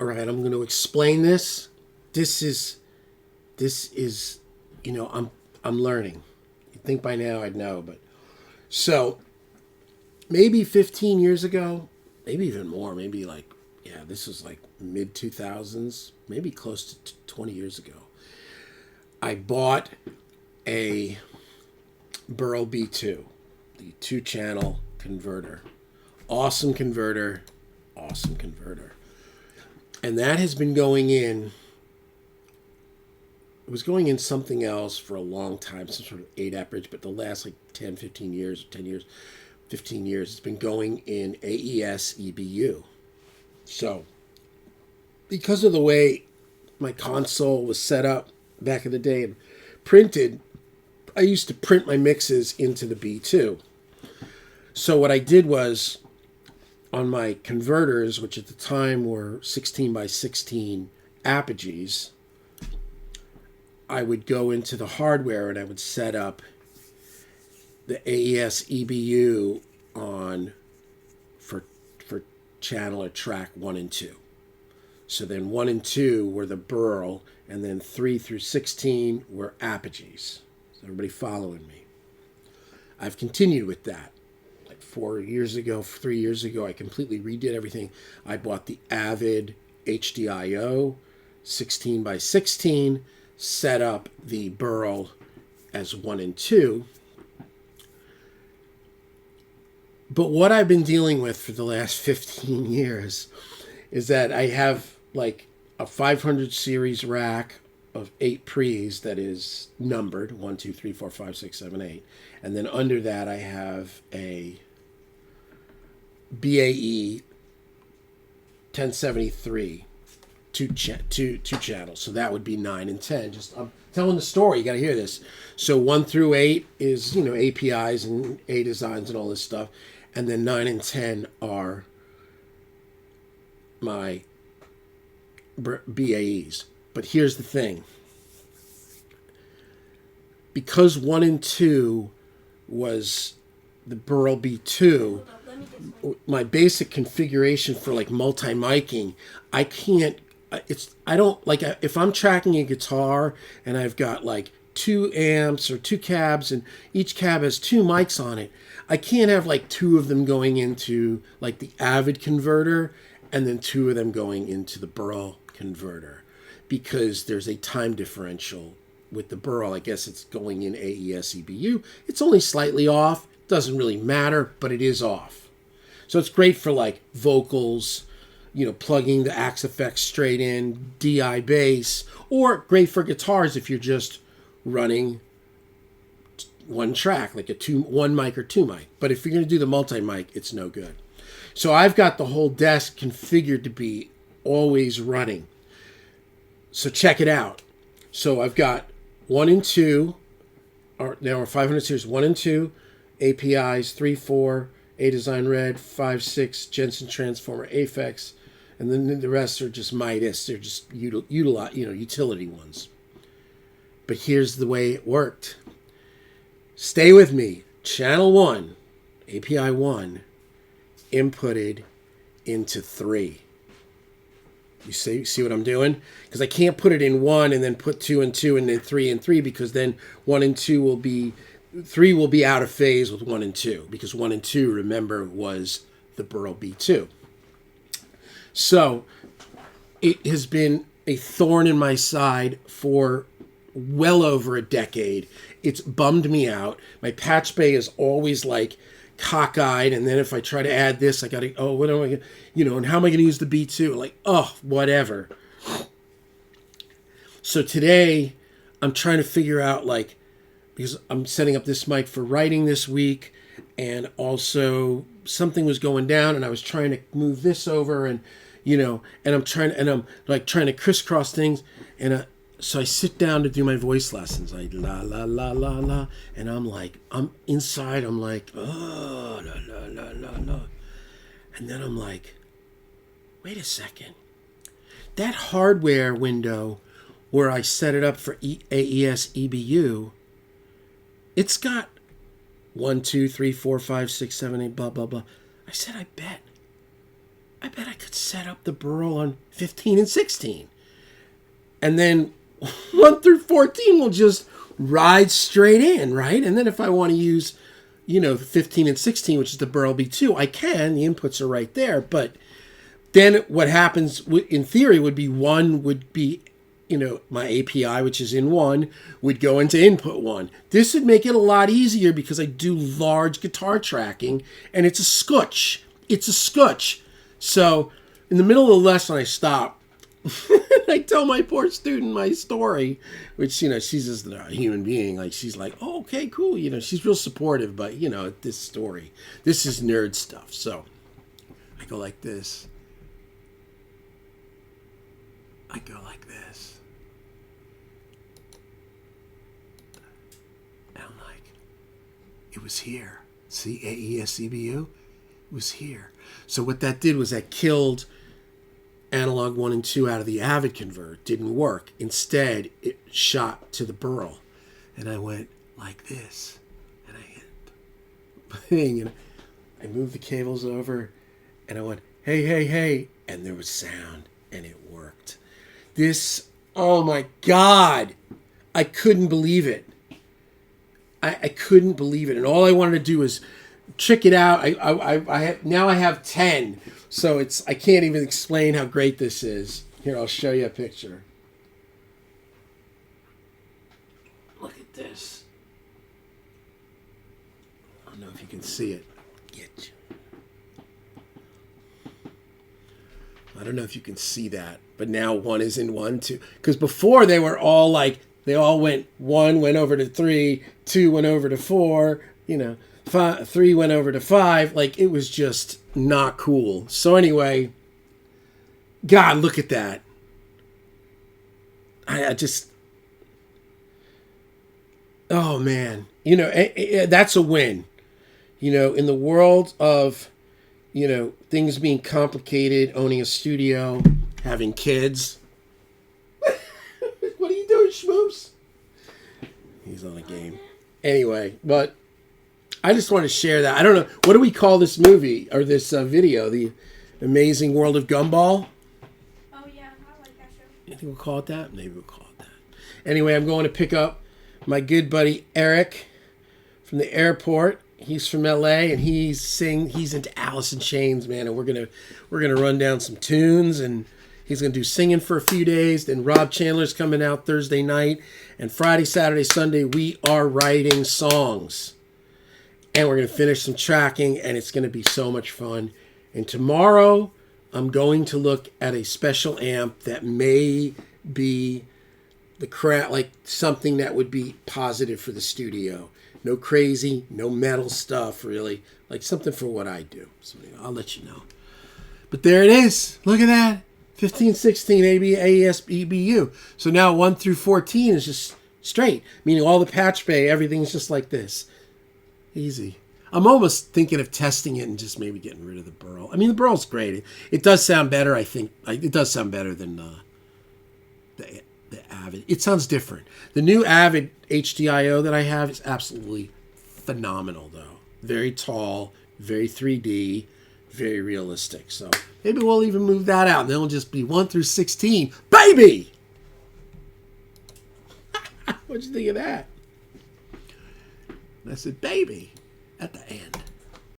All right, I'm going to explain this. This is, I'm learning. You'd think by now I'd know, but so maybe 15 years ago, maybe even more, maybe like, yeah, this was like mid 2000s, maybe close to 20 years ago. I bought a Burl B2, the 2-channel converter. Awesome converter, awesome converter. And that has been going in, it was going in something else for a long time, some sort of 8 bridge, but the last like 10, 15 years, 10 years, 15 years, it's been going in AES EBU. So, because of the way my console was set up back in the day and printed, I used to print my mixes into the B2. So what I did was, on my converters, which at the time were 16 by 16 Apogees, I would go into the hardware and I would set up the AES EBU on for channel or track 1 and 2. So then 1 and 2 were the Burl, and then 3 through 16 were Apogees. Is everybody following me? I've continued with that. Like 3 years ago, I completely redid everything. I bought the Avid HDIO 16 by 16, set up the Burl as 1 and 2. But what I've been dealing with for the last 15 years is that I have like a 500 series rack of 8 pre's that is numbered 1, 2, 3, 4, 5, 6, 7, 8. And then under that I have a BAE 1073 two channels. So that would be 9 and 10. Just I'm telling the story. You got to hear this. So 1 through 8 is, APIs and A designs and all this stuff. And then 9 and 10 are my BAEs. But here's the thing. Because 1 and 2 was the Burl B2, my basic configuration for like multi-miking, I can't, if I'm tracking a guitar and I've got like 2 amps or 2 cabs and each cab has 2 mics on it, I can't have like 2 of them going into like the Avid converter and then 2 of them going into the Burl converter, because there's a time differential with the Burl. I guess it's going in AES EBU. It's only slightly off. Doesn't really matter, but it is off. So it's great for like vocals, plugging the Axe-Fx straight in, DI bass, or great for guitars if you're just running one track, like one mic or 2 mic. But if you're going to do the multi-mic, it's no good. So I've got the whole desk configured to be always running. So check it out. So I've got 1 and 2, now our 500 series, 1 and 2, APIs, 3, 4, A Design Red, 5, 6, Jensen Transformer, Aphex, and then the rest are just Midas. They're just utility ones. But here's the way it worked. Stay with me. Channel 1, API 1, inputted into 3. You see what I'm doing? Because I can't put it in 1 and then put 2 and 2 and then 3 and 3, because then 1 and 2 will be, 3 will be out of phase with 1 and 2, because 1 and 2, remember, was the Burl B2. So it has been a thorn in my side for well over a decade. It's bummed me out. My patch bay is always like cockeyed, and then if I try to add this, I gotta, what am I gonna, and how am I gonna use the B2? Like, whatever. So today I'm trying to figure out, like, because I'm setting up this mic for writing this week, and also something was going down and I was trying to move this over, and and I'm trying to crisscross things, and so I sit down to do my voice lessons. I la la la la la, and I'm like, I'm inside. I'm like, oh la la la la la, and then I'm like, wait a second. That hardware window where I set it up for AES EBU, it's got 1, 2, 3, 4, 5, 6, 7, 8, blah blah blah. I said, I bet I bet I could set up the Burl on 15 and 16. And then 1 through 14 will just ride straight in, right? And then if I want to use, 15 and 16, which is the Burl B2, I can. The inputs are right there. But then what happens in theory would be one would be, my API, which is in 1, would go into input 1. This would make it a lot easier because I do large guitar tracking, and it's a scooch. It's a scooch. So in the middle of the lesson, I stop. I tell my poor student my story, which, she's just a human being. Like, she's like, oh, okay, cool. She's real supportive, but, this story, this is nerd stuff. So I go like this. I go like this. And I'm like, it was here. See, AES-EBU? It was here. So what that did was that killed analog 1 and 2 out of the Avid convert. Didn't work. Instead, it shot to the Burl. And I went like this. And I hit the thing. And I moved the cables over. And I went, hey, hey, hey. And there was sound. And it worked. This, oh my God. I couldn't believe it. I couldn't believe it. And all I wanted to do was trick it out. Now I have 10. So I can't even explain how great this is. Here, I'll show you a picture. Look at this. I don't know if you can see it. I don't know if you can see that, but now 1 is in 1, 2. Because before they were all like, they all went, 1 went over to 3, 2 went over to 4, 3 went over to 5. Like, it was just not cool. So anyway, God, look at that. I just, oh man, that's a win. In the world of, things being complicated, owning a studio, having kids. What are you doing, Schmoops? He's on a game. Anyway, but I just want to share that. I don't know. What do we call this movie or this video? The Amazing World of Gumball? Oh, yeah. I like that show. You think we'll call it that? Maybe we'll call it that. Anyway, I'm going to pick up my good buddy Eric from the airport. He's from LA and he's into Alice in Chains, man. And we're gonna run down some tunes and he's gonna do singing for a few days. Then Rob Chandler's coming out Thursday night. And Friday, Saturday, Sunday, we are writing songs. And we're going to finish some tracking, and it's going to be so much fun. And tomorrow, I'm going to look at a special amp that may be like something that would be positive for the studio. No crazy, no metal stuff, really. Like something for what I do. So I'll let you know. But there it is. Look at that. 15, 16, AES, EBU. So now 1 through 14 is just straight. Meaning all the patch bay, everything's just like this. Easy. I'm almost thinking of testing it and just maybe getting rid of the Burl. I mean, the Burl's great. It does sound better, I think. It does sound better than the Avid. It sounds different. The new Avid HDIO that I have is absolutely phenomenal, though. Very tall, very 3D, very realistic. So maybe we'll even move that out. And then it'll just be 1 through 16. Baby! What'd you think of that? And I said, baby, at the end.